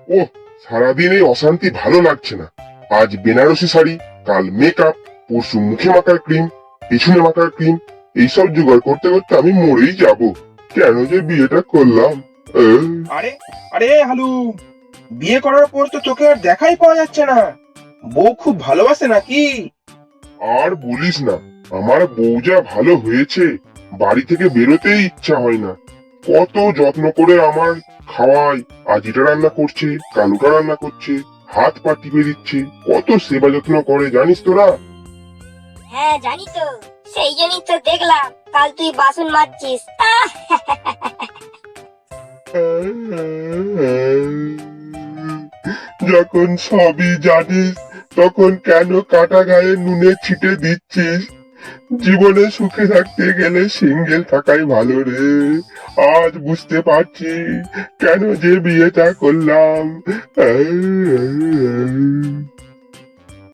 ও, সারাদিন এই অশান্তি ভালো লাগছে না। আজ বেনারসি শাড়ি, কাল মেকআপ, পরশু মুখে মাখার ক্রিম, পেছনে মাখার ক্রিম, এইসব জোগাড় করতে করতে আমি মরেই যাব। কেন যে বিয়েটা করলাম। আহ, আরে আরে হালু, বিয়ে করার পর তো তোকে আর দেখাই পাওয়া যাচ্ছে না। বউ খুব ভালোবাসে নাকি? আর বলিস না, আমার বউ যা ভালো হয়েছে, বাড়ি থেকে বেরোতেই ইচ্ছা হয় না। কত যত্ন করে আমার খাওয়ায়, আজ এটা রান্না করছে, কাল ওটা রান্না করছে, হাত পা টিপে দিচ্ছে, কত সেবা যত্ন করে জানিস তোরা। হ্যাঁ জানি তো, সেই জন্যই তো দেখলাম কাল তুই বাসন মাজছিস। যখন সবই জানিস, তখন কেন কাটা গায়ে নুনে ছিটে দিচ্ছিস? জীবনে সুখে থাকতে গেলে সিঙ্গেল থাকাই ভালো রে। আজ বুঝতে পারছি কেন যে বিয়েটা করলাম।